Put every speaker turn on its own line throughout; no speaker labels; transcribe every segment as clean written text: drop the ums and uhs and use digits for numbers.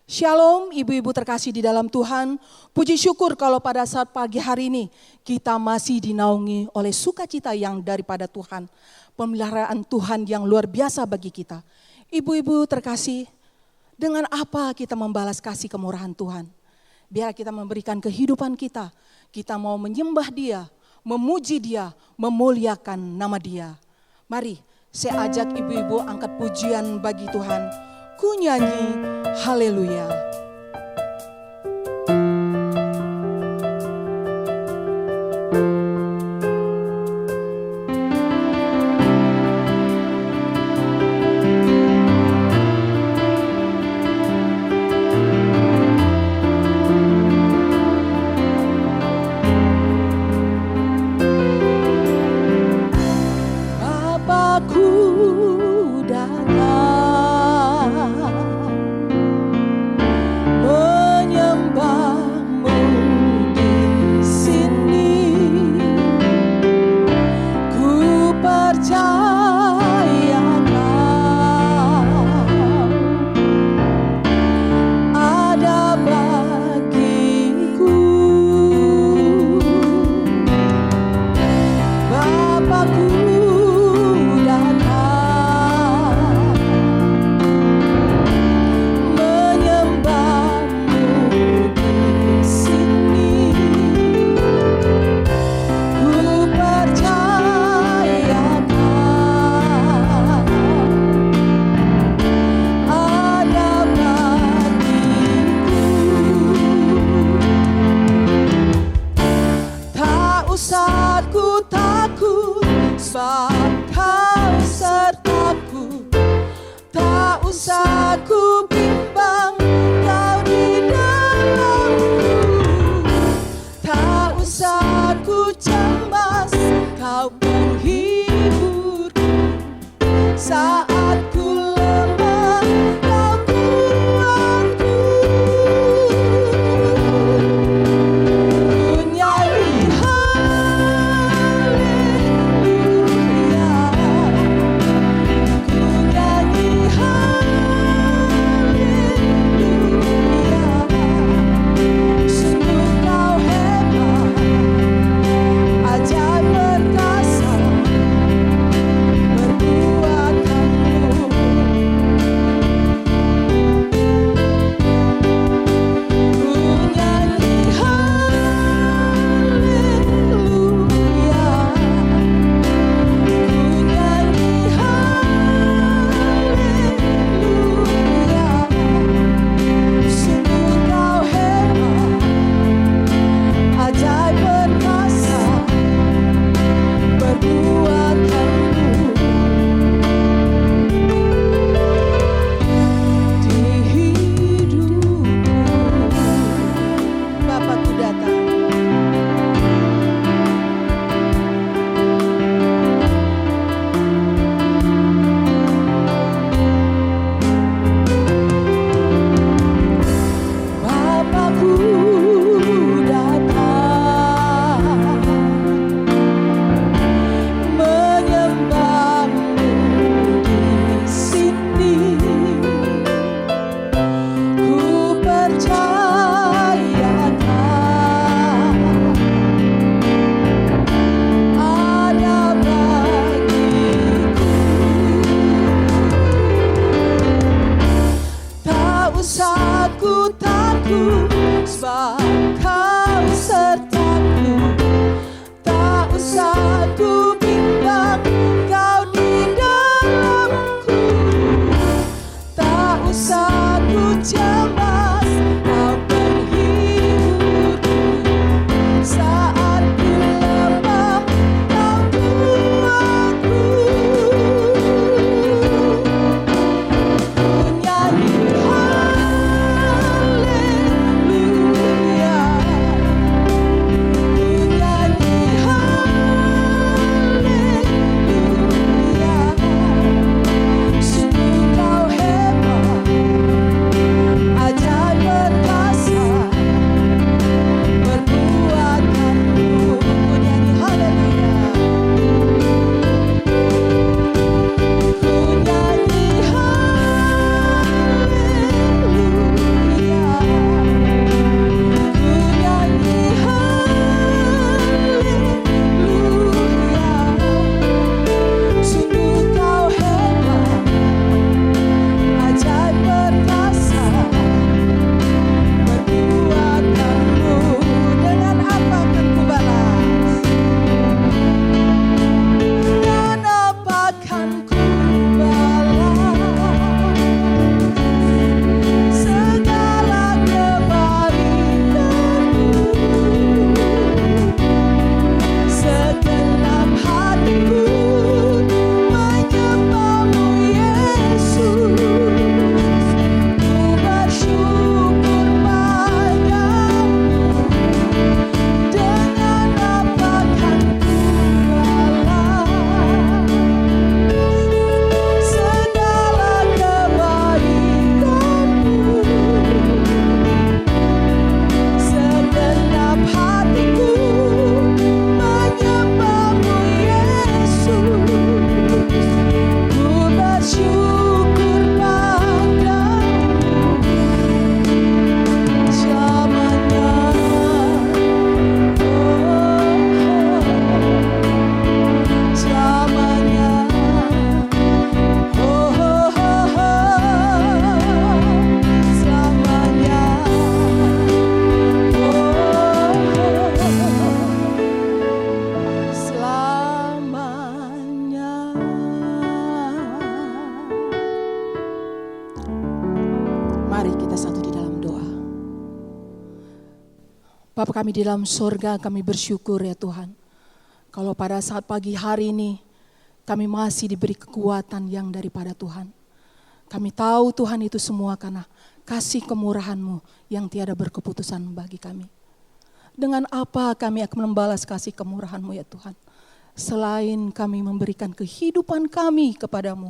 Shalom ibu-ibu terkasih di dalam Tuhan. Puji syukur kalau pada saat pagi hari ini kita masih dinaungi oleh sukacita yang daripada Tuhan. Pemeliharaan Tuhan yang luar biasa bagi kita. Ibu-ibu terkasih, dengan apa kita membalas kasih kemurahan Tuhan? Biar kita memberikan kehidupan kita. Kita mau menyembah Dia, memuji Dia, memuliakan nama Dia. Mari saya ajak ibu-ibu angkat pujian bagi Tuhan. Ku nyanyi haleluya. Bapa kami di dalam sorga, kami bersyukur ya Tuhan. Kalau pada saat pagi hari ini kami masih diberi kekuatan yang daripada Tuhan. Kami tahu Tuhan itu semua karena kasih kemurahan-Mu yang tiada berkeputusan bagi kami. Dengan apa kami akan membalas kasih kemurahan-Mu ya Tuhan? Selain kami memberikan kehidupan kami kepadamu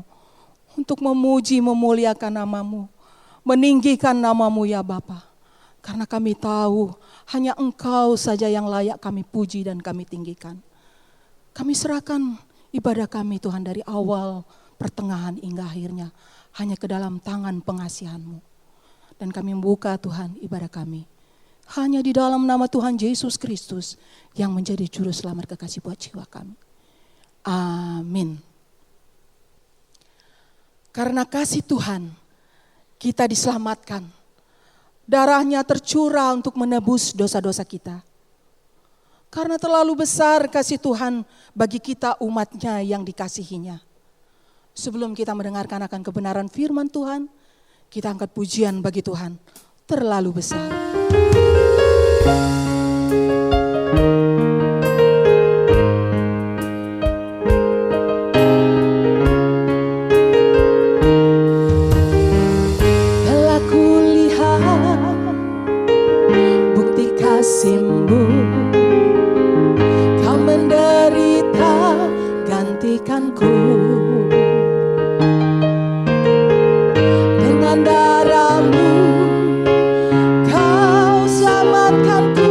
untuk memuji, memuliakan nama-Mu, meninggikan nama-Mu ya Bapa. Karena kami tahu hanya Engkau saja yang layak kami puji dan kami tinggikan. Kami serahkan ibadah kami Tuhan dari awal, pertengahan hingga akhirnya hanya ke dalam tangan pengasihan-Mu. Dan kami membuka Tuhan ibadah kami hanya di dalam nama Tuhan Yesus Kristus yang menjadi juru selamat kekasih buat jiwa kami. Amin. Karena kasih Tuhan kita diselamatkan. Darahnya tercurah untuk menebus dosa-dosa kita. Karena terlalu besar kasih Tuhan bagi kita umatnya yang dikasihinya. Sebelum kita mendengarkan akan kebenaran firman Tuhan, kita angkat pujian bagi Tuhan terlalu besar. Telah kulihat bukti kasih-Mu, Kau menderita gantikanku. Dengan darah-Mu Kau selamatkanku.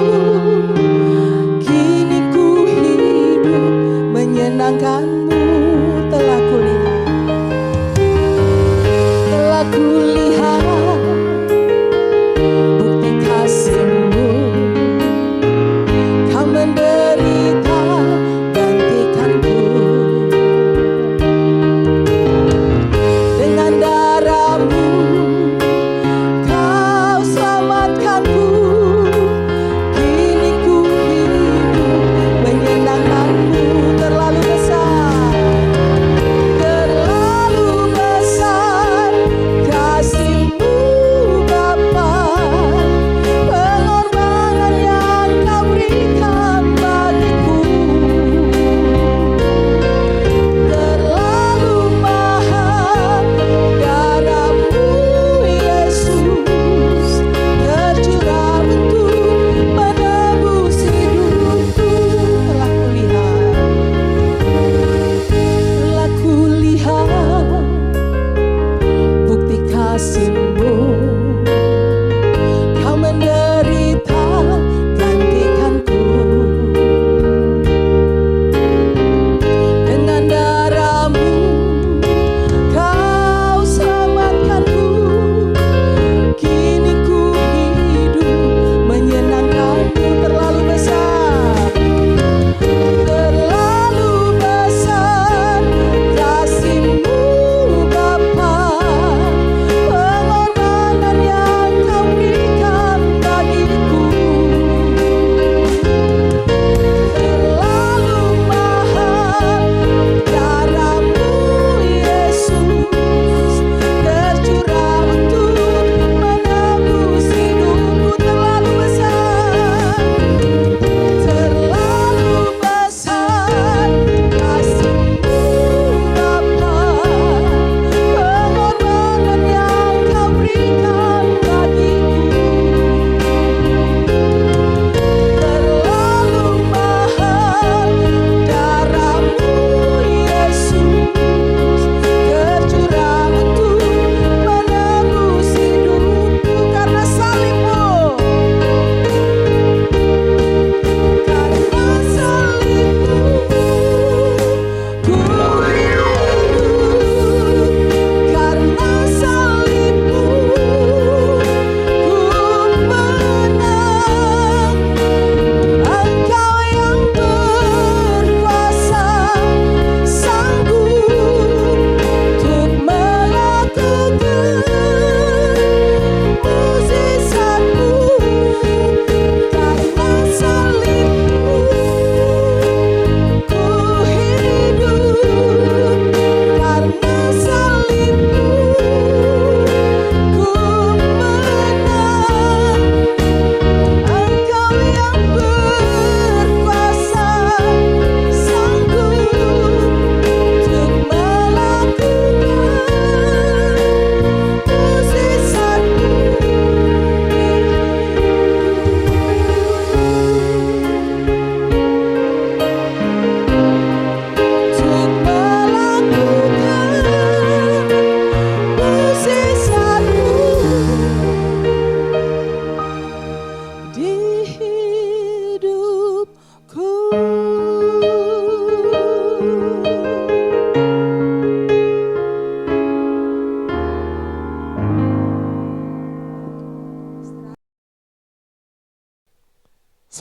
Kini ku hidup menyenangkan-Mu. Telah kulihat bukti kasih-Mu, Kau menderita gantikanku. Dengan darah-Mu Kau selamatkanku. Kini ku hidup menyenangkan-Mu. Terlalu besar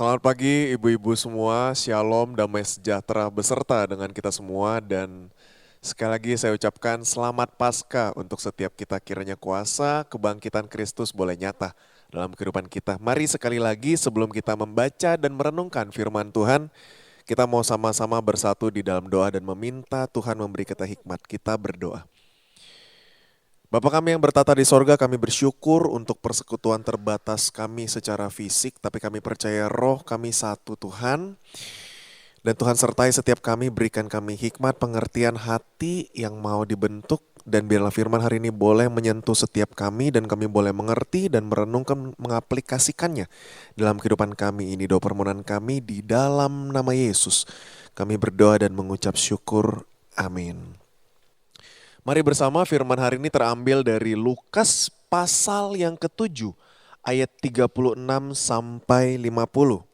Selamat pagi ibu-ibu semua, shalom, damai sejahtera beserta dengan kita semua dan sekali lagi saya ucapkan selamat Paskah untuk setiap kita, kiranya kuasa kebangkitan Kristus boleh nyata dalam kehidupan kita. Mari sekali lagi sebelum kita membaca dan merenungkan firman Tuhan, kita mau sama-sama bersatu di dalam doa dan meminta Tuhan memberi kita hikmat. Kita berdoa. Bapa kami yang bertata di sorga, kami bersyukur untuk persekutuan terbatas kami secara fisik, tapi kami percaya roh kami satu Tuhan. Dan Tuhan sertai setiap kami, berikan kami hikmat, pengertian hati yang mau dibentuk. Dan biarlah firman hari ini boleh menyentuh setiap kami dan kami boleh mengerti dan merenungkan, mengaplikasikannya dalam kehidupan kami ini. Doa permohonan kami di dalam nama Yesus. Kami berdoa dan mengucap syukur. Amin. Mari bersama firman hari ini terambil dari Lukas pasal yang ke-7 ayat 36 sampai 50.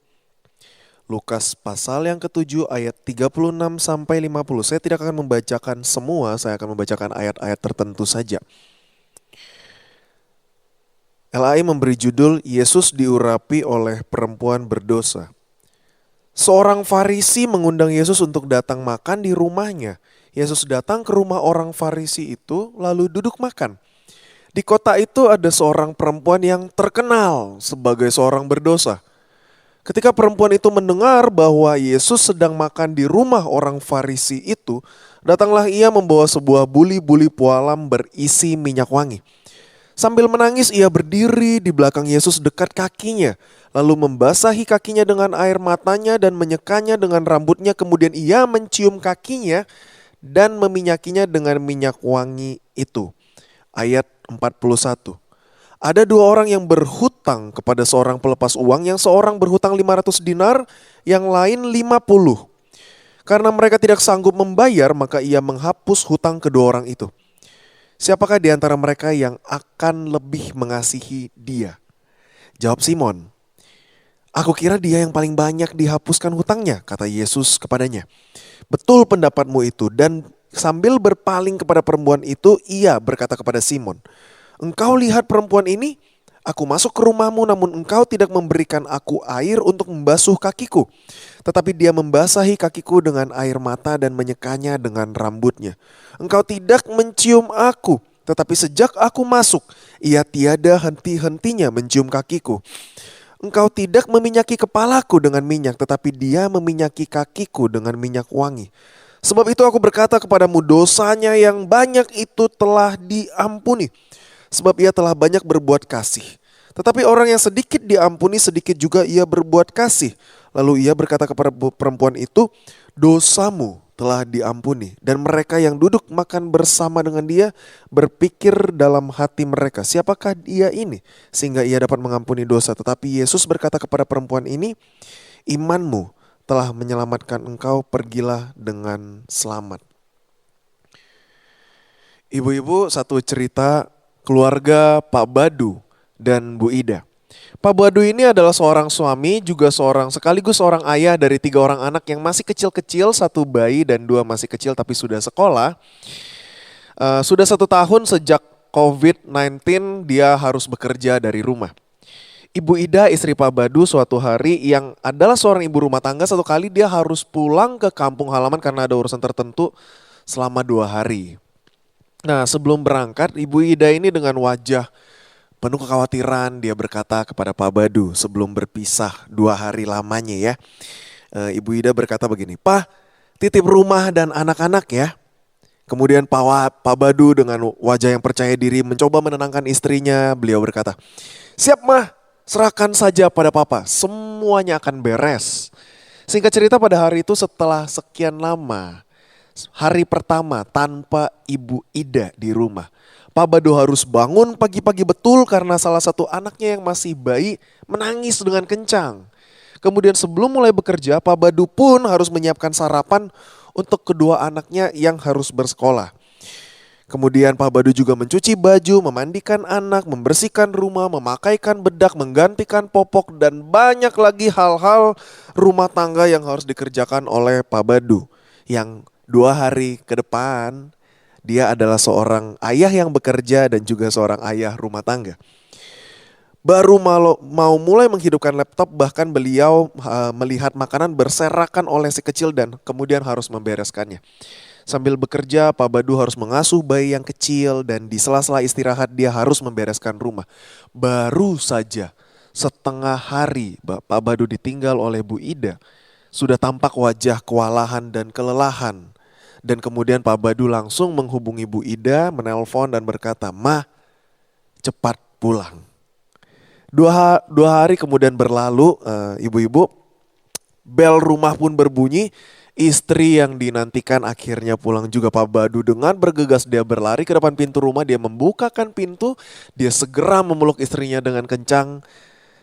Lukas pasal yang ke-7 ayat 36 sampai 50. Saya tidak akan membacakan semua, saya akan membacakan ayat-ayat tertentu saja. LAI memberi judul Yesus diurapi oleh perempuan berdosa. Seorang Farisi mengundang Yesus untuk datang makan di rumahnya. Yesus datang ke rumah orang Farisi itu lalu duduk makan. Di kota itu ada seorang perempuan yang terkenal sebagai seorang berdosa. Ketika perempuan itu mendengar bahwa Yesus sedang makan di rumah orang Farisi itu, datanglah ia membawa sebuah buli-buli pualam berisi minyak wangi. Sambil menangis ia berdiri di belakang Yesus dekat kakinya, lalu membasahi kakinya dengan air matanya dan menyekanya dengan rambutnya, kemudian ia mencium kakinya dan meminyakinya dengan minyak wangi itu. Ayat 41. Ada dua orang yang berhutang kepada seorang pelepas uang, yang seorang berhutang 500 dinar, yang lain 50. Karena mereka tidak sanggup membayar, maka ia menghapus hutang kedua orang itu. Siapakah di antara mereka yang akan lebih mengasihi dia? Jawab Simon. Aku kira dia yang paling banyak dihapuskan hutangnya, kata Yesus kepadanya. Betul pendapatmu itu. Dan sambil berpaling kepada perempuan itu, ia berkata kepada Simon, engkau lihat perempuan ini? Aku masuk ke rumahmu namun engkau tidak memberikan aku air untuk membasuh kakiku. Tetapi dia membasahi kakiku dengan air mata dan menyekanya dengan rambutnya. Engkau tidak mencium aku, tetapi sejak aku masuk, ia tiada henti-hentinya mencium kakiku. Engkau tidak meminyaki kepalaku dengan minyak, tetapi dia meminyaki kakiku dengan minyak wangi. Sebab itu aku berkata kepadamu, dosanya yang banyak itu telah diampuni, sebab ia telah banyak berbuat kasih. Tetapi orang yang sedikit diampuni, sedikit juga ia berbuat kasih. Lalu ia berkata kepada perempuan itu, dosamu telah diampuni. Dan mereka yang duduk makan bersama dengan dia berpikir dalam hati mereka, siapakah dia ini sehingga ia dapat mengampuni dosa? Tetapi Yesus berkata kepada perempuan ini, imanmu telah menyelamatkan engkau, pergilah dengan selamat. Ibu-ibu, satu cerita keluarga Pak Badu dan Bu Ida. Pak Badu ini adalah seorang suami, juga sekaligus seorang ayah dari 3 orang anak yang masih kecil-kecil, 1 bayi dan 2 masih kecil tapi sudah sekolah. Sudah 1 tahun sejak COVID-19 dia harus bekerja dari rumah. Ibu Ida, istri Pak Badu, suatu hari yang adalah seorang ibu rumah tangga, satu kali dia harus pulang ke kampung halaman karena ada urusan tertentu selama 2 hari. Nah, sebelum berangkat, Ibu Ida ini dengan wajah penuh kekhawatiran dia berkata kepada Pak Badu sebelum berpisah 2 hari lamanya ya. Ibu Ida berkata begini, Pak, titip rumah dan anak-anak ya. Kemudian Pak Badu dengan wajah yang percaya diri mencoba menenangkan istrinya. Beliau berkata, siap mah, serahkan saja pada Papa, semuanya akan beres. Singkat cerita pada hari itu setelah sekian lama, hari pertama tanpa Ibu Ida di rumah, Pak Badu harus bangun pagi-pagi betul karena salah satu anaknya yang masih bayi menangis dengan kencang. Kemudian sebelum mulai bekerja, Pak Badu pun harus menyiapkan sarapan untuk kedua anaknya yang harus bersekolah. Kemudian Pak Badu juga mencuci baju, memandikan anak, membersihkan rumah, memakaikan bedak, menggantikan popok, dan banyak lagi hal-hal rumah tangga yang harus dikerjakan oleh Pak Badu. Yang 2 hari ke depan dia adalah seorang ayah yang bekerja dan juga seorang ayah rumah tangga. Baru mau mulai menghidupkan laptop, bahkan beliau melihat makanan berserakan oleh si kecil dan kemudian harus membereskannya. Sambil bekerja, Pak Badu harus mengasuh bayi yang kecil dan di sela-sela istirahat dia harus membereskan rumah. Baru saja setengah hari Pak Badu ditinggal oleh Bu Ida, sudah tampak wajah kewalahan dan kelelahan. Dan kemudian Pak Badu langsung menghubungi Bu Ida, menelpon dan berkata, "Ma, cepat pulang." Dua hari kemudian berlalu, ibu-ibu, bel rumah pun berbunyi. Istri yang dinantikan akhirnya pulang juga. Pak Badu dengan bergegas dia berlari ke depan pintu rumah, dia membukakan pintu, dia segera memeluk istrinya dengan kencang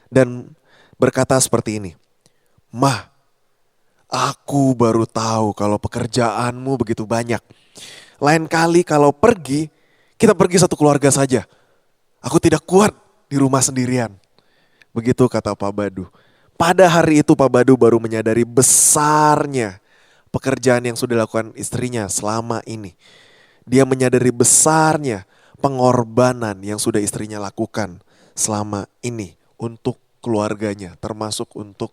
dan berkata seperti ini, "Mah, aku baru tahu kalau pekerjaanmu begitu banyak. Lain kali kalau pergi, kita pergi satu keluarga saja. Aku tidak kuat di rumah sendirian." Begitu kata Pak Badu. Pada hari itu Pak Badu baru menyadari besarnya pekerjaan yang sudah dilakukan istrinya selama ini. Dia menyadari besarnya pengorbanan yang sudah istrinya lakukan selama ini untuk keluarganya, termasuk untuk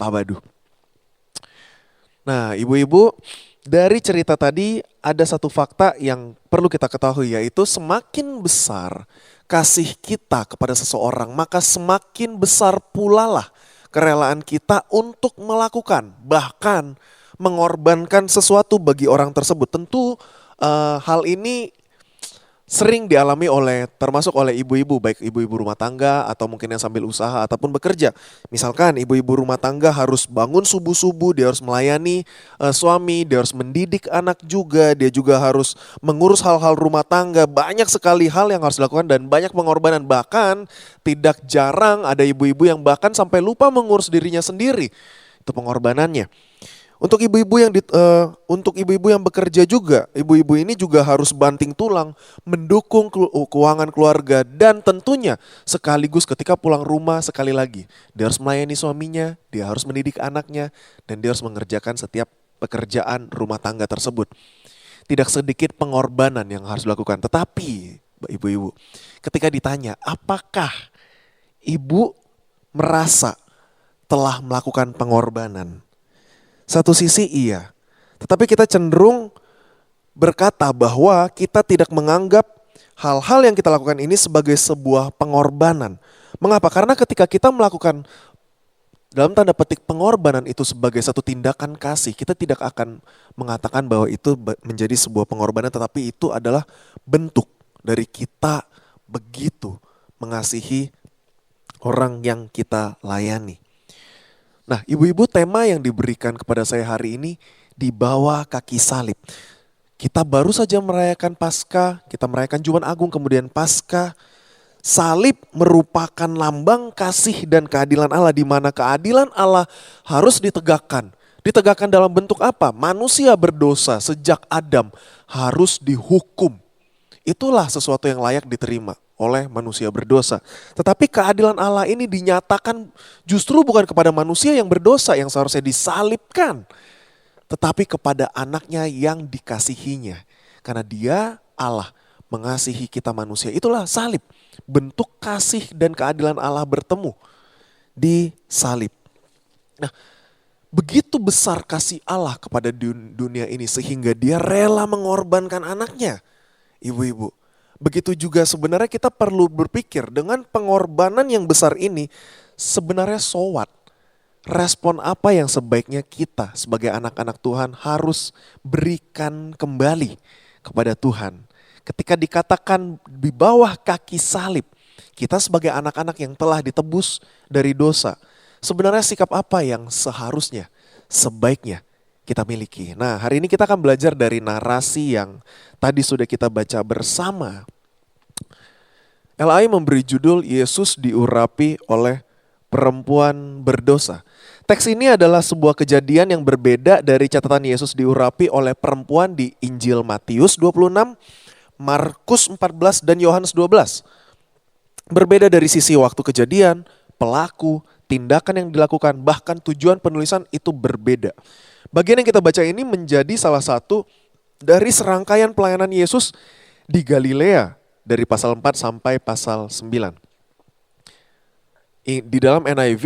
Pak Badu. Nah, ibu-ibu, dari cerita tadi ada satu fakta yang perlu kita ketahui, yaitu semakin besar kasih kita kepada seseorang, maka semakin besar pula lah kerelaan kita untuk melakukan, bahkan mengorbankan sesuatu bagi orang tersebut. Tentu hal ini sering dialami termasuk oleh ibu-ibu, baik ibu-ibu rumah tangga atau mungkin yang sambil usaha ataupun bekerja. Misalkan ibu-ibu rumah tangga harus bangun subuh-subuh, dia harus melayani suami, dia harus mendidik anak juga, dia juga harus mengurus hal-hal rumah tangga. Banyak sekali hal yang harus dilakukan dan banyak pengorbanan. Bahkan tidak jarang ada ibu-ibu yang bahkan sampai lupa mengurus dirinya sendiri. Itu pengorbanannya. Untuk ibu-ibu yang bekerja juga, ibu-ibu ini juga harus banting tulang mendukung keuangan keluarga dan tentunya sekaligus ketika pulang rumah sekali lagi dia harus melayani suaminya, dia harus mendidik anaknya dan dia harus mengerjakan setiap pekerjaan rumah tangga tersebut. Tidak sedikit pengorbanan yang harus dilakukan. Tetapi ibu-ibu, ketika ditanya apakah ibu merasa telah melakukan pengorbanan? Satu sisi iya, tetapi kita cenderung berkata bahwa kita tidak menganggap hal-hal yang kita lakukan ini sebagai sebuah pengorbanan. Mengapa? Karena ketika kita melakukan dalam tanda petik pengorbanan itu sebagai satu tindakan kasih, kita tidak akan mengatakan bahwa itu menjadi sebuah pengorbanan, tetapi itu adalah bentuk dari kita begitu mengasihi orang yang kita layani. Nah, ibu-ibu, tema yang diberikan kepada saya hari ini di bawah kaki salib. Kita baru saja merayakan Paskah, kita merayakan Jumat Agung, kemudian Paskah. Salib merupakan lambang kasih dan keadilan Allah, di mana keadilan Allah harus ditegakkan. Ditegakkan dalam bentuk apa? Manusia berdosa sejak Adam harus dihukum. Itulah sesuatu yang layak diterima oleh manusia berdosa. Tetapi keadilan Allah ini dinyatakan justru bukan kepada manusia yang berdosa yang seharusnya disalibkan, tetapi kepada anaknya yang dikasihinya. Karena dia Allah mengasihi kita manusia. Itulah salib. Bentuk kasih dan keadilan Allah bertemu di salib. Nah, begitu besar kasih Allah kepada dunia ini sehingga dia rela mengorbankan anaknya. Ibu-ibu, begitu juga sebenarnya kita perlu berpikir dengan pengorbanan yang besar ini sebenarnya so what? Respon apa yang sebaiknya kita sebagai anak-anak Tuhan harus berikan kembali kepada Tuhan. Ketika dikatakan di bawah kaki salib, kita sebagai anak-anak yang telah ditebus dari dosa, sebenarnya sikap apa yang seharusnya, sebaiknya kita miliki. Nah, hari ini kita akan belajar dari narasi yang tadi sudah kita baca bersama. LAI memberi judul Yesus diurapi oleh perempuan berdosa. Teks ini adalah sebuah kejadian yang berbeda dari catatan Yesus diurapi oleh perempuan di Injil Matius 26, Markus 14, dan Yohanes 12. Berbeda dari sisi waktu kejadian, pelaku, tindakan yang dilakukan, bahkan tujuan penulisan itu berbeda. Bagian yang kita baca ini menjadi salah satu dari serangkaian pelayanan Yesus di Galilea dari pasal 4 sampai pasal 9. Di dalam NIV,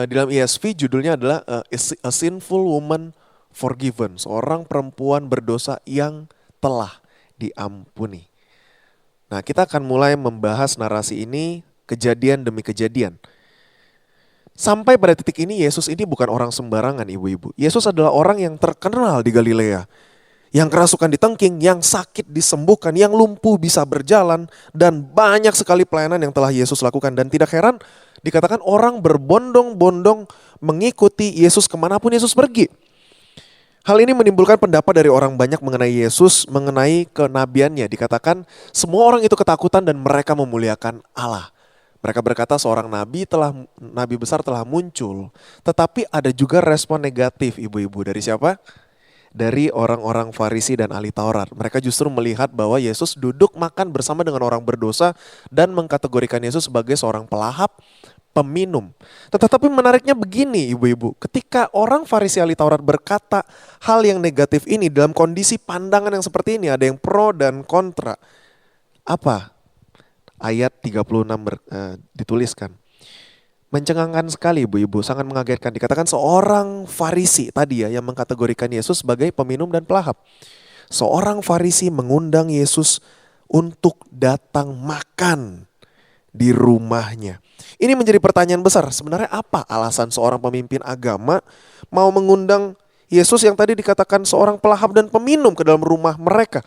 di dalam ESV judulnya adalah a sinful woman forgiven. Seorang perempuan berdosa yang telah diampuni. Nah, kita akan mulai membahas narasi ini kejadian demi kejadian. Sampai pada titik ini Yesus ini bukan orang sembarangan, ibu-ibu. Yesus adalah orang yang terkenal di Galilea. Yang kerasukan ditengking, yang sakit disembuhkan, yang lumpuh bisa berjalan, dan banyak sekali pelayanan yang telah Yesus lakukan. Dan tidak heran dikatakan orang berbondong-bondong mengikuti Yesus kemanapun Yesus pergi. Hal ini menimbulkan pendapat dari orang banyak mengenai Yesus, mengenai kenabiannya. Dikatakan semua orang itu ketakutan dan mereka memuliakan Allah. Mereka berkata seorang nabi besar telah muncul. Tetapi ada juga respon negatif, ibu-ibu. Dari siapa? Dari orang-orang Farisi dan ahli Taurat. Mereka justru melihat bahwa Yesus duduk makan bersama dengan orang berdosa dan mengkategorikan Yesus sebagai seorang pelahap, peminum. Tetapi menariknya begini, ibu-ibu. Ketika orang Farisi ahli Taurat berkata hal yang negatif ini dalam kondisi pandangan yang seperti ini, ada yang pro dan kontra. Apa? Ayat 36 dituliskan. Mencengangkan sekali ibu-ibu, sangat mengagetkan. Dikatakan seorang Farisi tadi ya yang mengkategorikan Yesus sebagai peminum dan pelahap. Seorang Farisi mengundang Yesus untuk datang makan di rumahnya. Ini menjadi pertanyaan besar. Sebenarnya apa alasan seorang pemimpin agama mau mengundang Yesus yang tadi dikatakan seorang pelahap dan peminum ke dalam rumah mereka?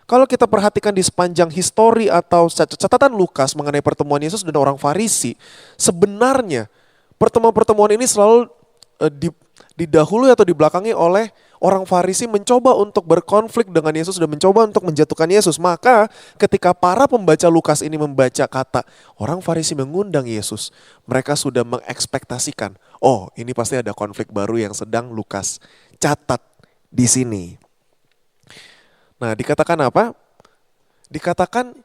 Kalau kita perhatikan di sepanjang histori atau catatan Lukas mengenai pertemuan Yesus dan orang Farisi, sebenarnya pertemuan-pertemuan ini selalu didahului atau dibelakangi oleh orang Farisi mencoba untuk berkonflik dengan Yesus dan mencoba untuk menjatuhkan Yesus. Maka ketika para pembaca Lukas ini membaca kata orang Farisi mengundang Yesus, mereka sudah mengekspektasikan, oh ini pasti ada konflik baru yang sedang Lukas catat di sini. Nah, dikatakan apa? Dikatakan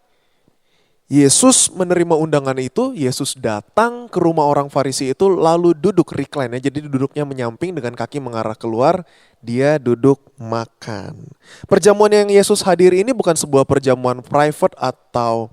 Yesus menerima undangan itu, Yesus datang ke rumah orang Farisi itu lalu duduk recline ya. Jadi duduknya menyamping dengan kaki mengarah keluar, dia duduk makan. Perjamuan yang Yesus hadiri ini bukan sebuah perjamuan private atau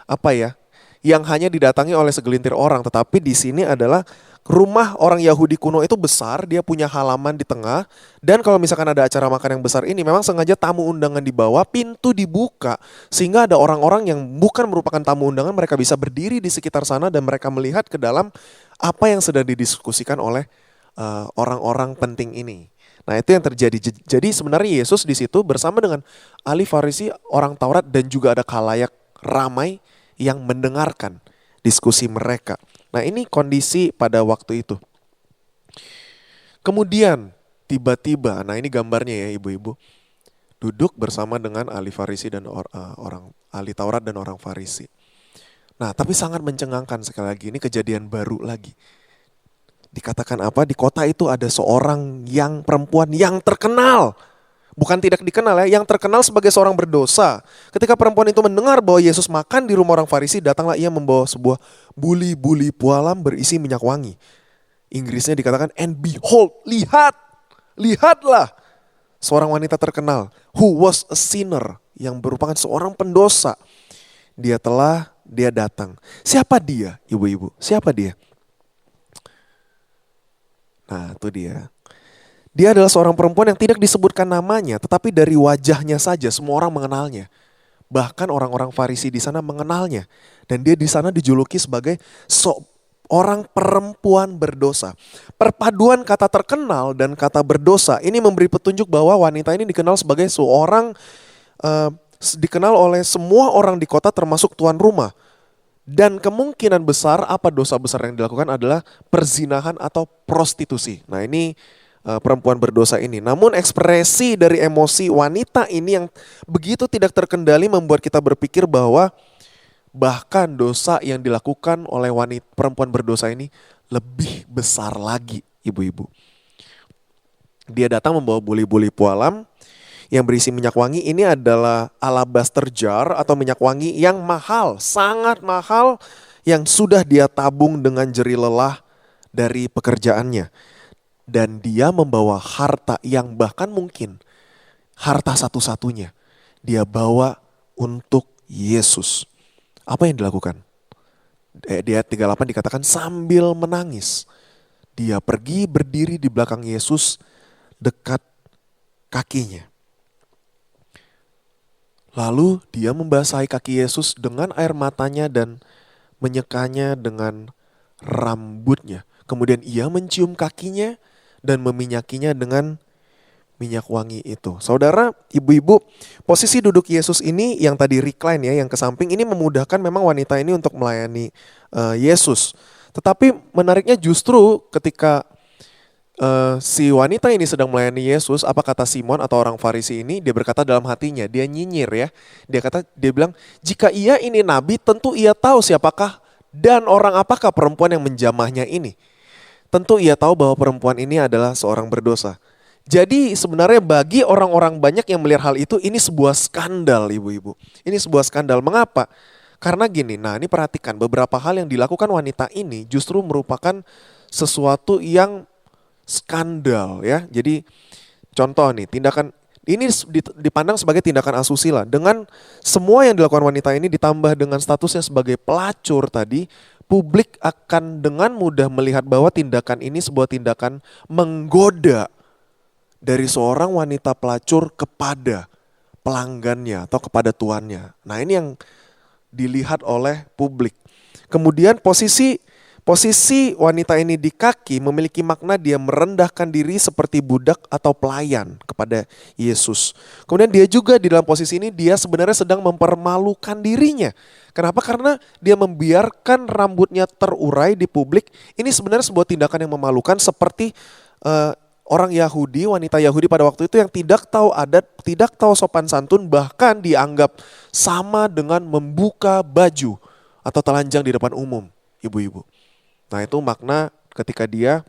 apa ya, yang hanya didatangi oleh segelintir orang, tetapi di sini adalah rumah orang Yahudi kuno itu besar, dia punya halaman di tengah, dan kalau misalkan ada acara makan yang besar ini, memang sengaja tamu undangan dibawa, pintu dibuka, sehingga ada orang-orang yang bukan merupakan tamu undangan, mereka bisa berdiri di sekitar sana dan mereka melihat ke dalam apa yang sedang didiskusikan oleh orang-orang penting ini. Nah itu yang terjadi. Jadi sebenarnya Yesus di situ bersama dengan ahli Farisi, orang Taurat, dan juga ada khalayak ramai yang mendengarkan diskusi mereka. Nah ini kondisi pada waktu itu. Kemudian tiba-tiba, nah ini gambarnya ya ibu-ibu. Duduk bersama dengan ahli Farisi dan orang ahli Taurat dan orang Farisi. Nah tapi sangat mencengangkan sekali lagi, ini kejadian baru lagi. Dikatakan apa? Di kota itu ada seorang yang perempuan yang terkenal. Bukan tidak dikenal ya, yang terkenal sebagai seorang berdosa. Ketika perempuan itu mendengar bahwa Yesus makan di rumah orang Farisi, datanglah ia membawa sebuah buli-buli pualam berisi minyak wangi. Inggrisnya dikatakan, and behold, lihatlah seorang wanita terkenal, who was a sinner, yang merupakan seorang pendosa. Dia datang. Siapa dia, ibu-ibu? Siapa dia? Nah, itu dia. Dia adalah seorang perempuan yang tidak disebutkan namanya, tetapi dari wajahnya saja semua orang mengenalnya. Bahkan orang-orang Farisi di sana mengenalnya. Dan dia di sana dijuluki sebagai seorang perempuan berdosa. Perpaduan kata terkenal dan kata berdosa ini memberi petunjuk bahwa wanita ini dikenal sebagai seorang, dikenal oleh semua orang di kota termasuk tuan rumah. Dan kemungkinan besar apa dosa besar yang dilakukan adalah perzinahan atau prostitusi. Nah ini perempuan berdosa ini. Namun ekspresi dari emosi wanita ini yang begitu tidak terkendali membuat kita berpikir bahwa bahkan dosa yang dilakukan oleh perempuan berdosa ini lebih besar lagi, ibu-ibu. Dia datang membawa buli-buli pualam yang berisi minyak wangi. Ini adalah alabaster jar atau minyak wangi yang mahal, sangat mahal, yang sudah dia tabung dengan jerih lelah dari pekerjaannya. Dan dia membawa harta yang bahkan mungkin harta satu-satunya dia bawa untuk Yesus. Apa yang dilakukan? Di ayat 38 dikatakan sambil menangis. Dia pergi berdiri di belakang Yesus dekat kakinya. Lalu dia membasahi kaki Yesus dengan air matanya dan menyekanya dengan rambutnya. Kemudian ia mencium kakinya dan meminyakinya dengan minyak wangi itu. Saudara, ibu-ibu, posisi duduk Yesus ini yang tadi recline ya, yang ke samping ini memudahkan memang wanita ini untuk melayani Yesus. Tetapi menariknya justru ketika si wanita ini sedang melayani Yesus, apa kata Simon atau orang Farisi ini? Dia berkata dalam hatinya, dia nyinyir ya. Dia bilang, jika ia ini nabi, tentu ia tahu siapakah dan orang apakah perempuan yang menjamahnya ini. Tentu ia tahu bahwa perempuan ini adalah seorang berdosa. Jadi sebenarnya bagi orang-orang banyak yang melihat hal itu, ini sebuah skandal ibu-ibu. Ini sebuah skandal. Mengapa? Karena gini, nah ini perhatikan beberapa hal yang dilakukan wanita ini justru merupakan sesuatu yang skandal ya. Jadi contoh nih, tindakan ini dipandang sebagai tindakan asusila. Dengan semua yang dilakukan wanita ini ditambah dengan statusnya sebagai pelacur tadi, publik akan dengan mudah melihat bahwa tindakan ini sebuah tindakan menggoda dari seorang wanita pelacur kepada pelanggannya atau kepada tuannya. Nah ini yang dilihat oleh publik. Kemudian posisi wanita ini di kaki memiliki makna dia merendahkan diri seperti budak atau pelayan kepada Yesus. Kemudian dia juga di dalam posisi ini dia sebenarnya sedang mempermalukan dirinya. Kenapa? Karena dia membiarkan rambutnya terurai di publik. Ini sebenarnya sebuah tindakan yang memalukan seperti orang Yahudi, wanita Yahudi pada waktu itu yang tidak tahu adat, tidak tahu sopan santun, bahkan dianggap sama dengan membuka baju atau telanjang di depan umum, ibu-ibu. Nah itu makna ketika dia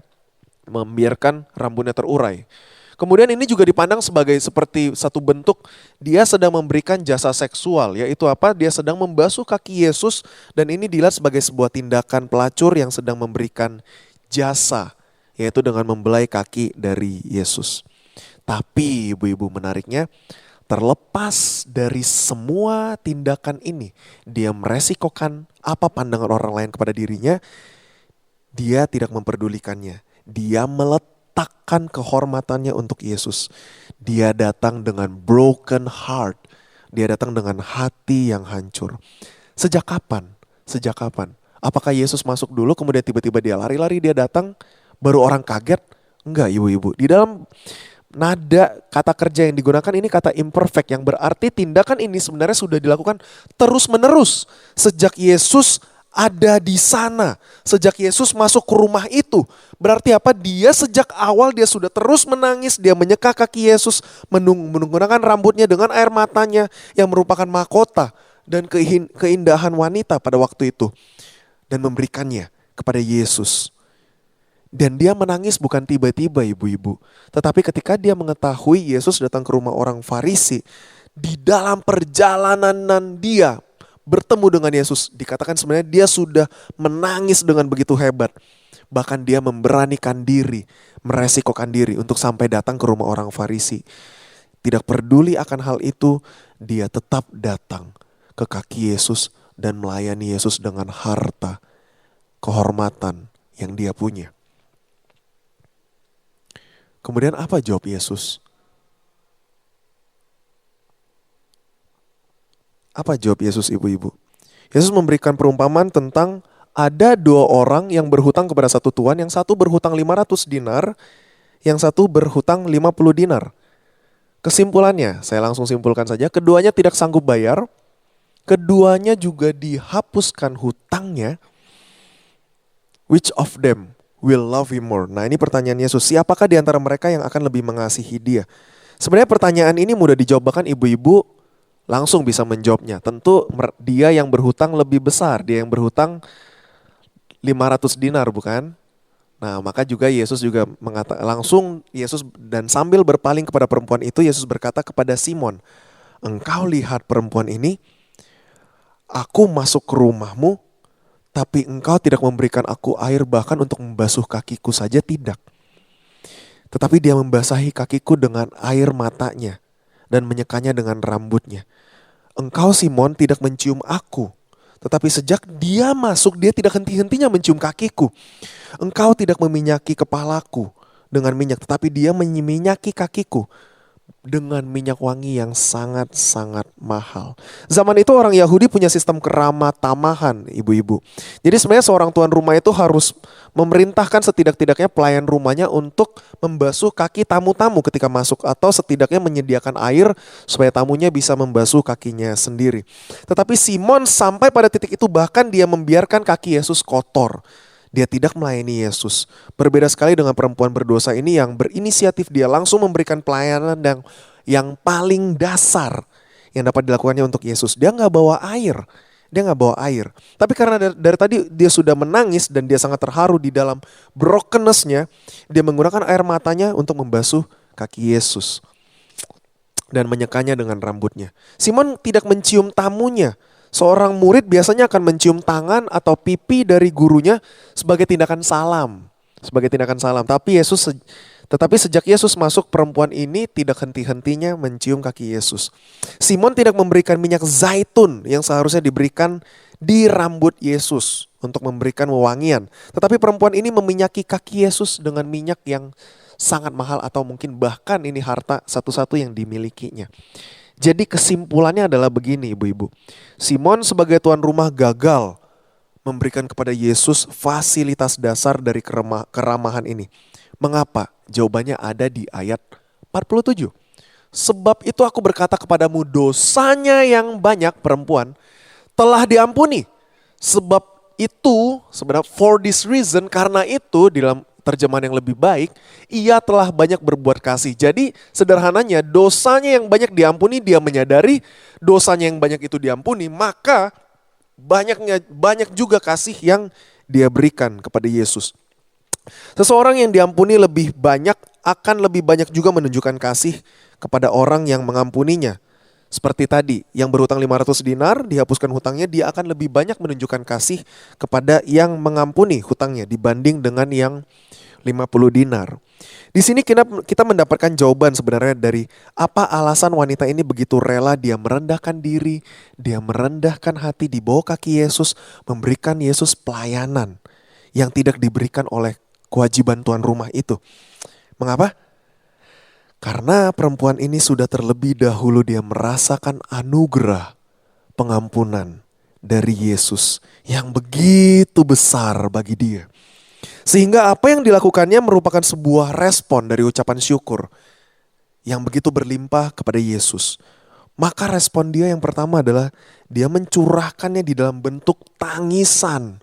membiarkan rambutnya terurai. Kemudian ini juga dipandang sebagai seperti satu bentuk dia sedang memberikan jasa seksual. Yaitu apa? Dia sedang membasuh kaki Yesus dan ini dilihat sebagai sebuah tindakan pelacur yang sedang memberikan jasa. Yaitu dengan membelai kaki dari Yesus. Tapi ibu-ibu menariknya, terlepas dari semua tindakan ini, dia meresikokan apa pandangan orang lain kepada dirinya. Dia tidak memperdulikannya. Dia meletakkan kehormatannya untuk Yesus. Dia datang dengan broken heart. Dia datang dengan hati yang hancur. Sejak kapan? Sejak kapan? Apakah Yesus masuk dulu kemudian tiba-tiba dia lari-lari dia datang baru orang kaget? Enggak ibu-ibu. Di dalam nada kata kerja yang digunakan ini kata imperfect yang berarti tindakan ini sebenarnya sudah dilakukan terus-menerus sejak Yesus ada di sana. Sejak Yesus masuk ke rumah itu. Berarti apa? Dia sejak awal dia sudah terus menangis. Dia menyeka kaki Yesus. Menggunakan rambutnya dengan air matanya. Yang merupakan mahkota. Dan keindahan wanita pada waktu itu. Dan memberikannya kepada Yesus. Dan dia menangis bukan tiba-tiba ibu-ibu. Tetapi ketika dia mengetahui Yesus datang ke rumah orang Farisi. Di dalam perjalanan dia bertemu dengan Yesus, dikatakan sebenarnya dia sudah menangis dengan begitu hebat. Bahkan dia memberanikan diri, meresikokan diri untuk sampai datang ke rumah orang Farisi. Tidak peduli akan hal itu, dia tetap datang ke kaki Yesus dan melayani Yesus dengan harta, kehormatan yang dia punya. Kemudian apa jawab Yesus? Apa jawab Yesus ibu-ibu? Yesus memberikan perumpamaan tentang ada dua orang yang berhutang kepada satu tuan. Yang satu berhutang 500 dinar, yang satu berhutang 50 dinar. Kesimpulannya, saya langsung simpulkan saja. Keduanya tidak sanggup bayar. Keduanya juga dihapuskan hutangnya. Which of them will love him more? Nah ini pertanyaan Yesus. Siapakah di antara mereka yang akan lebih mengasihi dia? Sebenarnya pertanyaan ini mudah dijawab, bahkan ibu-ibu langsung bisa menjawabnya. Tentu dia yang berhutang lebih besar. Dia yang berhutang 500 dinar bukan? Nah maka juga Yesus juga mengatakan langsung Yesus dan sambil berpaling kepada perempuan itu Yesus berkata kepada Simon, engkau lihat perempuan ini, aku masuk ke rumahmu tapi engkau tidak memberikan aku air bahkan untuk membasuh kakiku saja tidak. Tetapi dia membasahi kakiku dengan air matanya dan menyekanya dengan rambutnya. Engkau Simon tidak mencium aku, Tetapi sejak dia masuk, dia tidak henti-hentinya mencium kakiku. Engkau tidak meminyaki kepalaku dengan minyak, tetapi dia meminyaki kakiku dengan minyak wangi yang sangat-sangat mahal. Zaman itu orang Yahudi punya sistem keramah tamahan, ibu-ibu. Jadi sebenarnya seorang tuan rumah itu harus memerintahkan setidak-tidaknya pelayan rumahnya untuk membasuh kaki tamu-tamu ketika masuk, atau setidaknya menyediakan air supaya tamunya bisa membasuh kakinya sendiri. Tetapi Simon sampai pada titik itu, bahkan dia membiarkan kaki Yesus kotor. Dia tidak melayani Yesus. Berbeda sekali dengan perempuan berdosa ini yang berinisiatif, dia langsung memberikan pelayanan yang paling dasar yang dapat dilakukannya untuk Yesus. Dia nggak bawa air. Dia nggak bawa air. Tapi karena dari tadi dia sudah menangis dan dia sangat terharu di dalam brokenness-nya, dia menggunakan air matanya untuk membasuh kaki Yesus dan menyekanya dengan rambutnya. Simon tidak mencium tamunya. Seorang murid biasanya akan mencium tangan atau pipi dari gurunya sebagai tindakan salam. Tetapi sejak Yesus masuk, perempuan ini tidak henti-hentinya mencium kaki Yesus. Simon tidak memberikan minyak zaitun yang seharusnya diberikan di rambut Yesus untuk memberikan wewangian. Tetapi perempuan ini meminyaki kaki Yesus dengan minyak yang sangat mahal, atau mungkin bahkan ini harta satu-satu yang dimilikinya. Jadi kesimpulannya adalah begini, ibu-ibu. Simon sebagai tuan rumah gagal memberikan kepada Yesus fasilitas dasar dari keramahan ini. Mengapa? Jawabannya ada di ayat 47. Sebab itu aku berkata kepadamu, dosanya yang banyak, perempuan, telah diampuni. Sebab itu, sebenarnya for this reason, karena itu, di dalam terjemahan yang lebih baik, ia telah banyak berbuat kasih. Jadi sederhananya, dosanya yang banyak diampuni, dia menyadari dosanya yang banyak itu diampuni, maka banyak juga kasih yang dia berikan kepada Yesus. Seseorang yang diampuni lebih banyak akan lebih banyak juga menunjukkan kasih kepada orang yang mengampuninya. Seperti tadi, yang berhutang 500 dinar, dihapuskan hutangnya, dia akan lebih banyak menunjukkan kasih kepada yang mengampuni hutangnya dibanding dengan yang 50 dinar. Di sini kita mendapatkan jawaban sebenarnya dari apa alasan wanita ini begitu rela dia merendahkan diri, dia merendahkan hati di bawah kaki Yesus, memberikan Yesus pelayanan yang tidak diberikan oleh kewajiban tuan rumah itu. Mengapa? Karena perempuan ini sudah terlebih dahulu dia merasakan anugerah pengampunan dari Yesus yang begitu besar bagi dia. Sehingga apa yang dilakukannya merupakan sebuah respon dari ucapan syukur yang begitu berlimpah kepada Yesus. Maka respon dia yang pertama adalah dia mencurahkannya di dalam bentuk tangisan,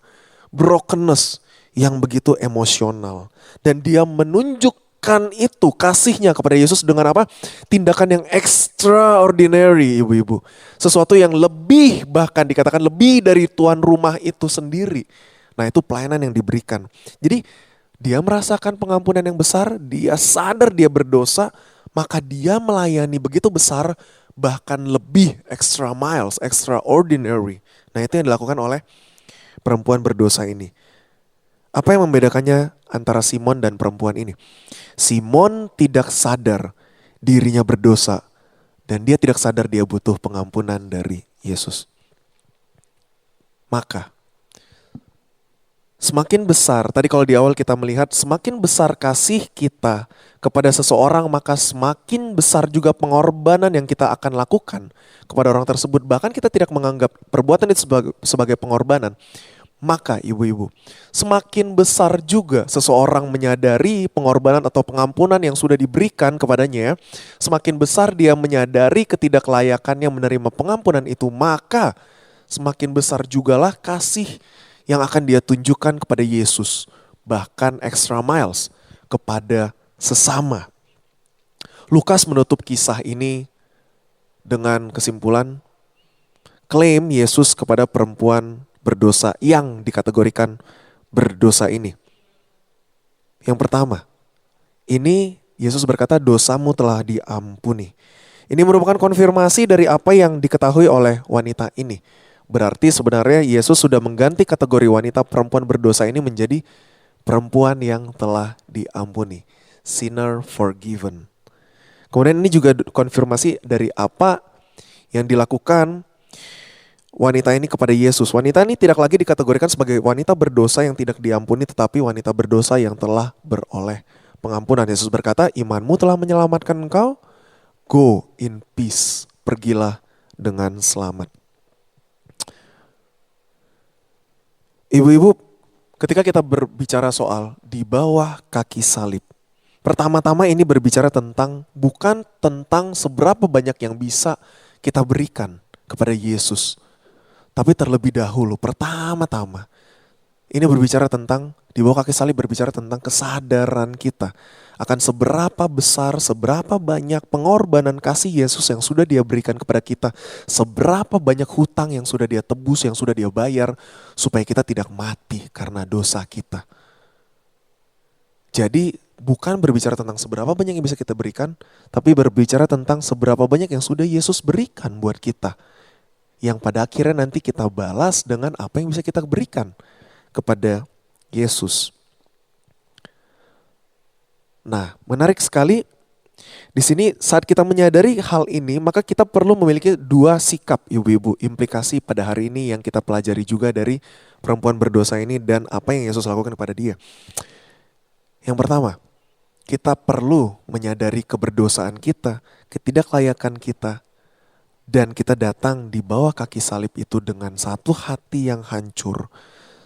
brokenness yang begitu emosional. Dan dia menunjukkan itu kasihnya kepada Yesus dengan apa? Tindakan yang extraordinary, ibu-ibu. Sesuatu yang lebih, bahkan dikatakan lebih dari tuan rumah itu sendiri. Nah, itu pelayanan yang diberikan. Jadi dia merasakan pengampunan yang besar, dia sadar dia berdosa, maka dia melayani begitu besar, bahkan lebih extra miles, extraordinary. Nah, itu yang dilakukan oleh perempuan berdosa ini. Apa yang membedakannya antara Simon dan perempuan ini? Simon tidak sadar dirinya berdosa dan dia tidak sadar dia butuh pengampunan dari Yesus. Maka semakin besar, tadi kalau di awal kita melihat semakin besar kasih kita kepada seseorang, maka semakin besar juga pengorbanan yang kita akan lakukan kepada orang tersebut. Bahkan kita tidak menganggap perbuatan itu sebagai pengorbanan. Maka ibu-ibu, semakin besar juga seseorang menyadari pengorbanan atau pengampunan yang sudah diberikan kepadanya, semakin besar dia menyadari ketidaklayakannya menerima pengampunan itu, maka semakin besar jugalah kasih yang akan dia tunjukkan kepada Yesus, bahkan extra miles kepada sesama. Lukas menutup kisah ini dengan kesimpulan, klaim Yesus kepada perempuan berdosa yang dikategorikan berdosa ini. Yang pertama, ini Yesus berkata dosamu telah diampuni. Ini merupakan konfirmasi dari apa yang diketahui oleh wanita ini. Berarti sebenarnya Yesus sudah mengganti kategori wanita perempuan berdosa ini menjadi perempuan yang telah diampuni. Sinner forgiven. Kemudian ini juga konfirmasi dari apa yang dilakukan wanita ini kepada Yesus. Wanita ini tidak lagi dikategorikan sebagai wanita berdosa yang tidak diampuni, tetapi wanita berdosa yang telah beroleh pengampunan. Yesus berkata, imanmu telah menyelamatkan engkau, go in peace, pergilah dengan selamat. Ibu-ibu, ketika kita berbicara soal di bawah kaki salib, pertama-tama ini berbicara tentang, bukan tentang seberapa banyak yang bisa kita berikan kepada Yesus. Tapi terlebih dahulu, pertama-tama, ini berbicara tentang, di bawah kaki salib berbicara tentang kesadaran kita akan seberapa besar, seberapa banyak pengorbanan kasih Yesus yang sudah Dia berikan kepada kita. Seberapa banyak hutang yang sudah Dia tebus, yang sudah Dia bayar, supaya kita tidak mati karena dosa kita. Jadi bukan berbicara tentang seberapa banyak yang bisa kita berikan, tapi berbicara tentang seberapa banyak yang sudah Yesus berikan buat kita. Yang pada akhirnya nanti kita balas dengan apa yang bisa kita berikan kepada Yesus. Nah, menarik sekali di sini saat kita menyadari hal ini, maka kita perlu memiliki dua sikap, ibu-ibu, implikasi pada hari ini yang kita pelajari juga dari perempuan berdosa ini dan apa yang Yesus lakukan kepada dia. Yang pertama, kita perlu menyadari keberdosaan kita, ketidaklayakan kita, dan kita datang di bawah kaki salib itu dengan satu hati yang hancur,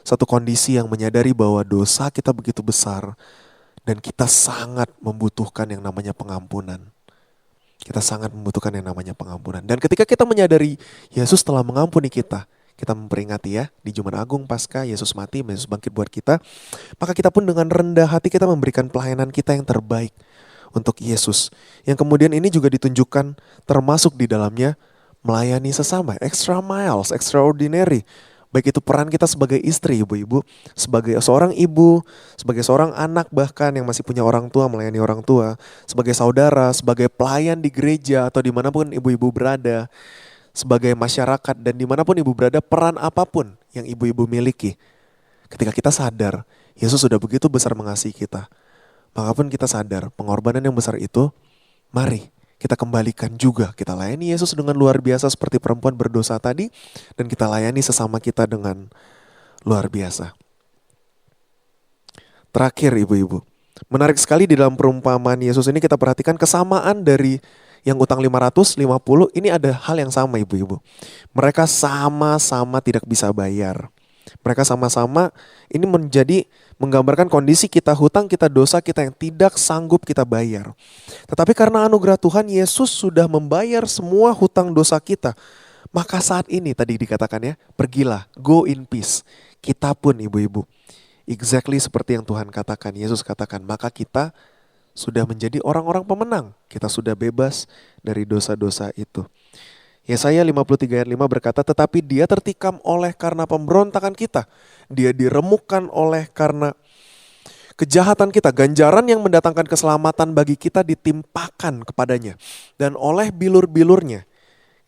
satu kondisi yang menyadari bahwa dosa kita begitu besar, dan kita sangat membutuhkan yang namanya pengampunan. Kita sangat membutuhkan yang namanya pengampunan. Dan ketika kita menyadari Yesus telah mengampuni kita memperingati ya, di Jumat Agung Paskah, Yesus mati, Yesus bangkit buat kita. Maka kita pun dengan rendah hati kita memberikan pelayanan kita yang terbaik untuk Yesus. Yang kemudian ini juga ditunjukkan termasuk di dalamnya melayani sesama, extra miles, extraordinary. Baik itu peran kita sebagai istri, ibu-ibu, sebagai seorang ibu, sebagai seorang anak bahkan yang masih punya orang tua, melayani orang tua, sebagai saudara, sebagai pelayan di gereja atau dimanapun ibu-ibu berada, sebagai masyarakat dan dimanapun ibu berada, peran apapun yang ibu-ibu miliki. Ketika kita sadar, Yesus sudah begitu besar mengasihi kita, maka pun kita sadar pengorbanan yang besar itu, mari kita kembalikan juga. Kita layani Yesus dengan luar biasa seperti perempuan berdosa tadi. Dan kita layani sesama kita dengan luar biasa. Terakhir ibu-ibu. Menarik sekali di dalam perumpamaan Yesus ini kita perhatikan kesamaan dari yang utang 550. Ini ada hal yang sama ibu-ibu. Mereka sama-sama tidak bisa bayar. Mereka sama-sama ini menggambarkan kondisi kita, hutang kita, dosa kita yang tidak sanggup kita bayar. Tetapi karena anugerah Tuhan, Yesus sudah membayar semua hutang dosa kita. Maka saat ini tadi dikatakan ya, pergilah, go in peace. Kita pun ibu-ibu, exactly seperti yang Tuhan katakan, Yesus katakan, maka kita sudah menjadi orang-orang pemenang. Kita sudah bebas dari dosa-dosa itu. Yesaya 53 ayat 5 berkata, tetapi dia tertikam oleh karena pemberontakan kita. Dia diremukkan oleh karena kejahatan kita. Ganjaran yang mendatangkan keselamatan bagi kita ditimpakan kepadanya. Dan oleh bilur-bilurnya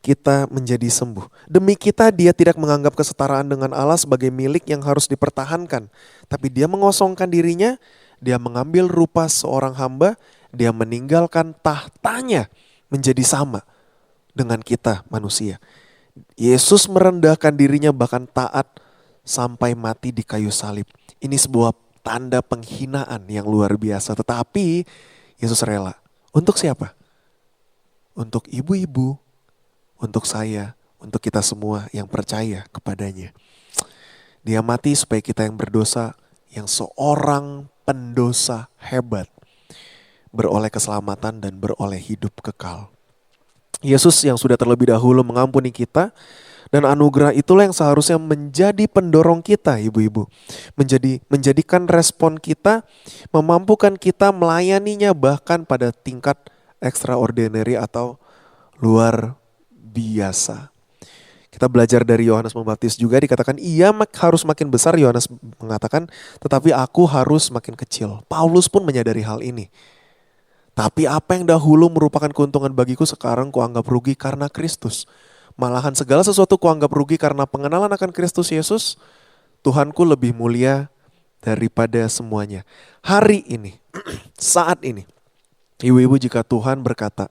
kita menjadi sembuh. Demi kita dia tidak menganggap kesetaraan dengan Allah sebagai milik yang harus dipertahankan. Tapi dia mengosongkan dirinya, dia mengambil rupa seorang hamba, dia meninggalkan tahtanya menjadi sama dengan kita manusia. Yesus merendahkan dirinya bahkan taat sampai mati di kayu salib. Ini sebuah tanda penghinaan yang luar biasa. Tetapi Yesus rela. Untuk siapa? Untuk ibu-ibu, untuk saya, untuk kita semua yang percaya kepadanya. Dia mati supaya kita yang berdosa, yang seorang pendosa hebat, beroleh keselamatan dan beroleh hidup kekal. Yesus yang sudah terlebih dahulu mengampuni kita, dan anugerah itulah yang seharusnya menjadi pendorong kita ibu-ibu. Menjadikan respon kita, memampukan kita melayaninya bahkan pada tingkat extraordinary atau luar biasa. Kita belajar dari Yohanes Pembaptis juga dikatakan ia harus makin besar, Yohanes mengatakan, tetapi aku harus makin kecil. Paulus pun menyadari hal ini. Tapi apa yang dahulu merupakan keuntungan bagiku sekarang kuanggap rugi karena Kristus. Malahan segala sesuatu kuanggap rugi karena pengenalan akan Kristus Yesus. Tuhanku lebih mulia daripada semuanya. Hari ini, saat ini, ibu-ibu jika Tuhan berkata,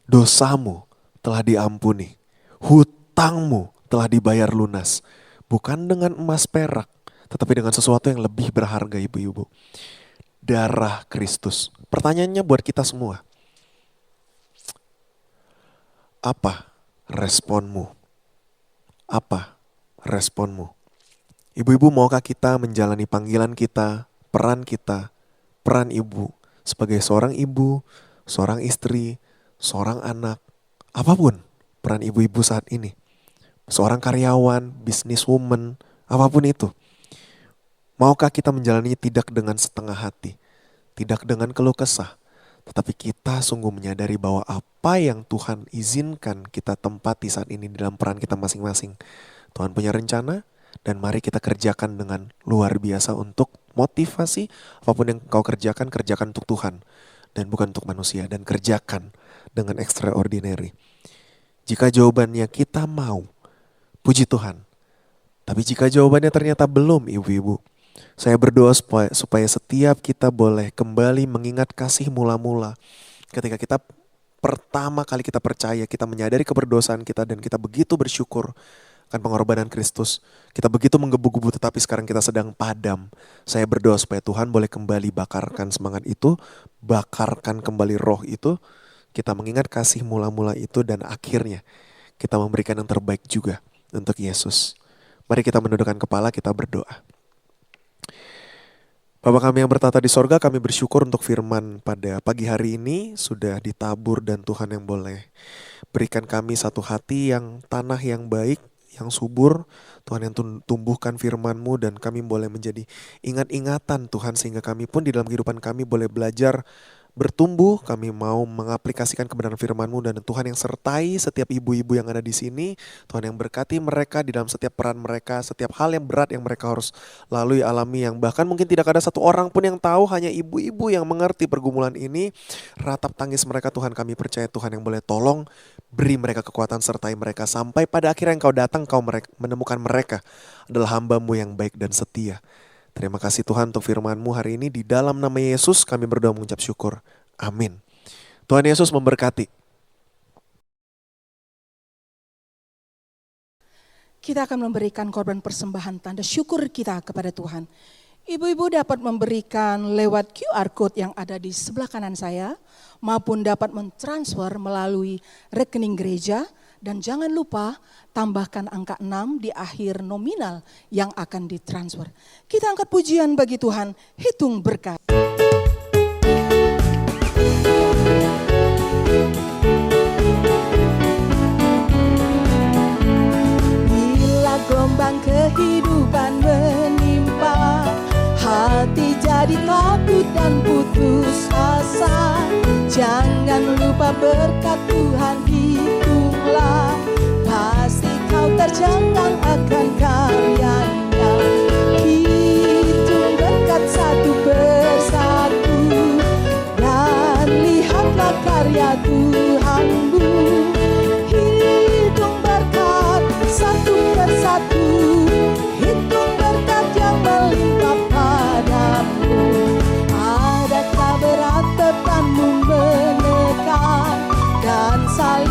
dosamu telah diampuni, hutangmu telah dibayar lunas. Bukan dengan emas perak, tetapi dengan sesuatu yang lebih berharga ibu-ibu. Darah Kristus. Pertanyaannya buat kita semua. Apa responmu? Apa responmu? Ibu-ibu, maukah kita menjalani panggilan kita, peran ibu sebagai seorang ibu, seorang istri, seorang anak, apapun peran ibu-ibu saat ini. Seorang karyawan, businesswoman, apapun itu. Maukah kita menjalani tidak dengan setengah hati, tidak dengan keluh kesah, tetapi kita sungguh menyadari bahwa apa yang Tuhan izinkan kita tempati saat ini dalam peran kita masing-masing. Tuhan punya rencana dan mari kita kerjakan dengan luar biasa untuk motivasi. Apapun yang kau kerjakan, kerjakan untuk Tuhan dan bukan untuk manusia, dan kerjakan dengan extraordinary. Jika jawabannya kita mau, puji Tuhan. Tapi jika jawabannya ternyata belum, ibu-ibu, saya berdoa supaya setiap kita boleh kembali mengingat kasih mula-mula. Ketika kita pertama kali kita percaya, kita menyadari keberdosaan kita dan kita begitu bersyukur akan pengorbanan Kristus. Kita begitu menggebu-gebu tetapi sekarang kita sedang padam. Saya berdoa supaya Tuhan boleh kembali bakarkan semangat itu, bakarkan kembali roh itu. Kita mengingat kasih mula-mula itu dan akhirnya kita memberikan yang terbaik juga untuk Yesus. Mari kita menundukkan kepala, kita berdoa. Bapa kami yang bertata di sorga, kami bersyukur untuk firman pada pagi hari ini sudah ditabur dan Tuhan yang boleh berikan kami satu hati yang tanah yang baik, yang subur. Tuhan yang tumbuhkan firman-Mu dan kami boleh menjadi ingat-ingatan Tuhan sehingga kami pun di dalam kehidupan kami boleh belajar bertumbuh. Kami mau mengaplikasikan kebenaran firman-Mu dan Tuhan yang sertai setiap ibu-ibu yang ada di sini. Tuhan yang berkati mereka di dalam setiap peran mereka, setiap hal yang berat yang mereka harus lalui alami, yang bahkan mungkin tidak ada satu orang pun yang tahu, hanya ibu-ibu yang mengerti pergumulan ini. Ratap tangis mereka Tuhan, kami percaya Tuhan yang boleh tolong, beri mereka kekuatan, sertai mereka sampai pada akhirnya Engkau datang, Engkau menemukan mereka adalah hamba-Mu yang baik dan setia. Terima kasih Tuhan untuk firman-Mu hari ini. Di dalam nama Yesus kami berdoa mengucap syukur. Amin. Tuhan Yesus memberkati.
Kita akan memberikan korban persembahan tanda syukur kita kepada Tuhan. Ibu-ibu dapat memberikan lewat QR Code yang ada di sebelah kanan saya, maupun dapat mentransfer melalui rekening gereja. Dan jangan lupa tambahkan angka 6 di akhir nominal yang akan ditransfer. Kita angkat pujian bagi Tuhan, hitung berkat. Bila gelombang kehidupan menimpa, hati jadi takut dan putus asa. Jangan lupa berkat Tuhan hitunglah, pasti kau tercengang akan karyanya. Hitung berkat satu persatu dan lihatlah karya Tuhanmu. Hitung berkat satu persatu, hitung berkat yang melimpah padamu. Adakah berat bebanmu menekan dan saling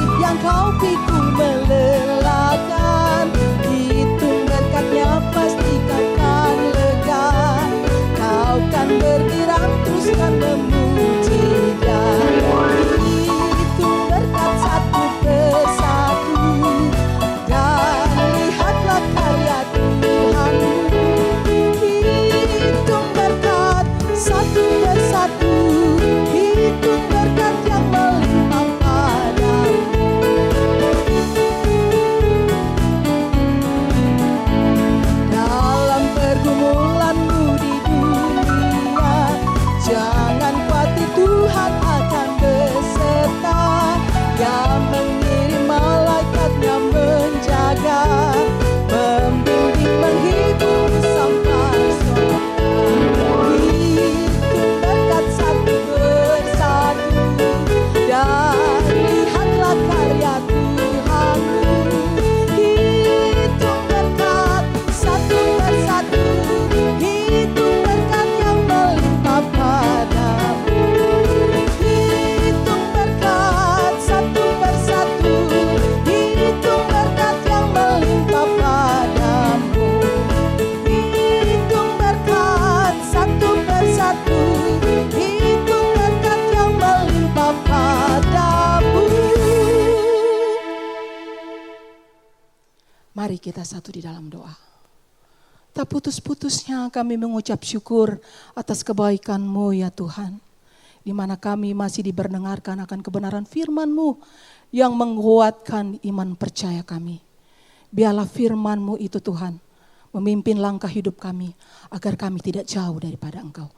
Mari kita satu di dalam doa. Tak putus-putusnya kami mengucap syukur atas kebaikan-Mu ya Tuhan. Di mana kami masih diberdengarkan akan kebenaran firman-Mu yang menguatkan iman percaya kami. Biarlah firman-Mu itu Tuhan memimpin langkah hidup kami agar kami tidak jauh daripada Engkau.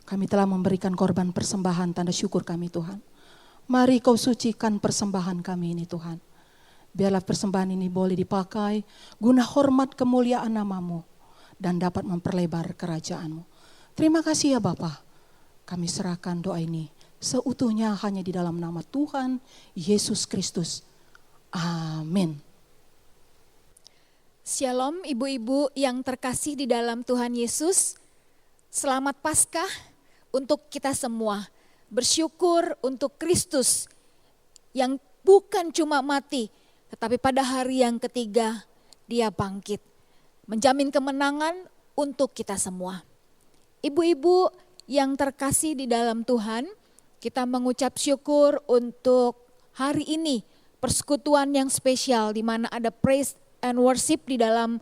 Kami telah memberikan korban persembahan tanda syukur kami Tuhan. Mari Kau sucikan persembahan kami ini Tuhan. Biarlah persembahan ini boleh dipakai guna hormat kemuliaan nama-Mu dan dapat memperlebar kerajaan-Mu. Terima kasih ya Bapa. Kami serahkan doa ini seutuhnya hanya di dalam nama Tuhan Yesus Kristus. Amin.
Shalom ibu-ibu yang terkasih di dalam Tuhan Yesus. Selamat Paskah untuk kita semua. Bersyukur untuk Kristus yang bukan cuma mati, tetapi pada hari yang ketiga dia bangkit. Menjamin kemenangan untuk kita semua. Ibu-ibu yang terkasih di dalam Tuhan, kita mengucap syukur untuk hari ini. Persekutuan yang spesial di mana ada praise and worship di dalam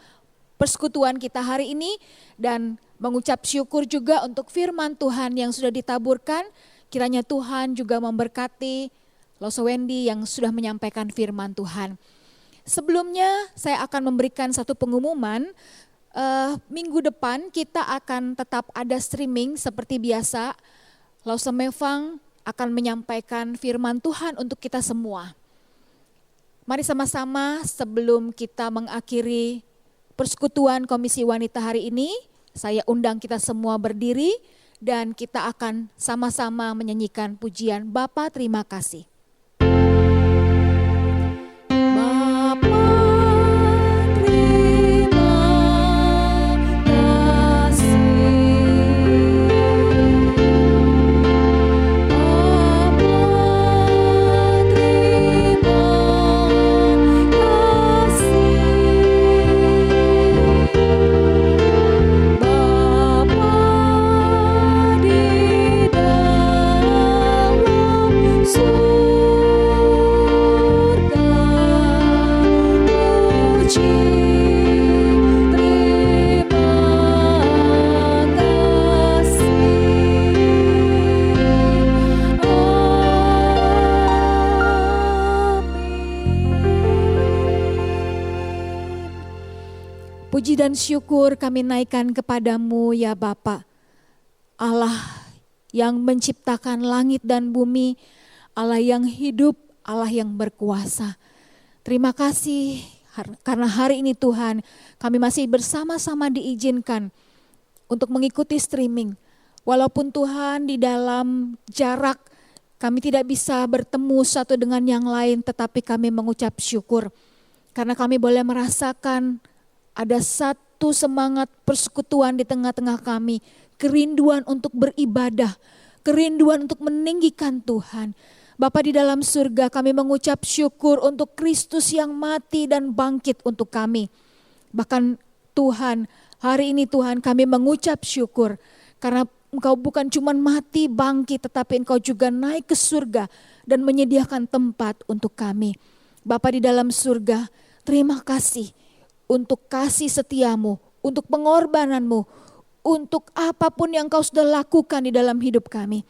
persekutuan kita hari ini. Dan mengucap syukur juga untuk firman Tuhan yang sudah ditaburkan. Kiranya Tuhan juga memberkati Loso Wendy yang sudah menyampaikan firman Tuhan. Sebelumnya saya akan memberikan satu pengumuman. Minggu depan kita akan tetap ada streaming seperti biasa. Loso Mevang akan menyampaikan firman Tuhan untuk kita semua. Mari sama-sama sebelum kita mengakhiri persekutuan Komisi Wanita hari ini, saya undang kita semua berdiri dan kita akan sama-sama menyanyikan pujian Bapa terima kasih. Puji dan syukur kami naikkan kepadamu ya Bapa, Allah yang menciptakan langit dan bumi, Allah yang hidup, Allah yang berkuasa. Terima kasih karena hari ini Tuhan kami masih bersama-sama diizinkan untuk mengikuti streaming. Walaupun Tuhan di dalam jarak kami tidak bisa bertemu satu dengan yang lain, tetapi kami mengucap syukur karena kami boleh merasakan ada satu semangat persekutuan di tengah-tengah kami. Kerinduan untuk beribadah. Kerinduan untuk meninggikan Tuhan. Bapa di dalam surga, kami mengucap syukur untuk Kristus yang mati dan bangkit untuk kami. Bahkan Tuhan, hari ini Tuhan kami mengucap syukur. Karena Engkau bukan cuma mati bangkit, tetapi Engkau juga naik ke surga dan menyediakan tempat untuk kami. Bapa di dalam surga, terima kasih untuk kasih setiamu, untuk pengorbananmu, untuk apapun yang Kau sudah lakukan di dalam hidup kami.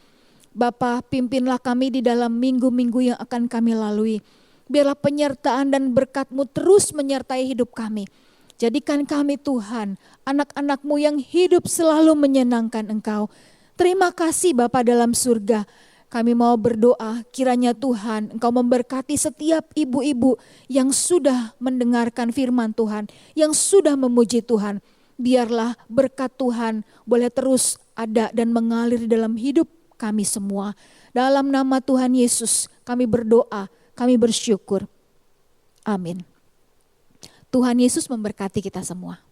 Bapa, pimpinlah kami di dalam minggu-minggu yang akan kami lalui. Biarlah penyertaan dan berkat-Mu terus menyertai hidup kami. Jadikan kami Tuhan, anak-anak-Mu yang hidup selalu menyenangkan Engkau. Terima kasih Bapa dalam surga. Kami mau berdoa kiranya Tuhan Engkau memberkati setiap ibu-ibu yang sudah mendengarkan firman Tuhan, yang sudah memuji Tuhan. Biarlah berkat Tuhan boleh terus ada dan mengalir di dalam hidup kami semua. Dalam nama Tuhan Yesus kami berdoa, kami bersyukur. Amin. Tuhan Yesus memberkati kita semua.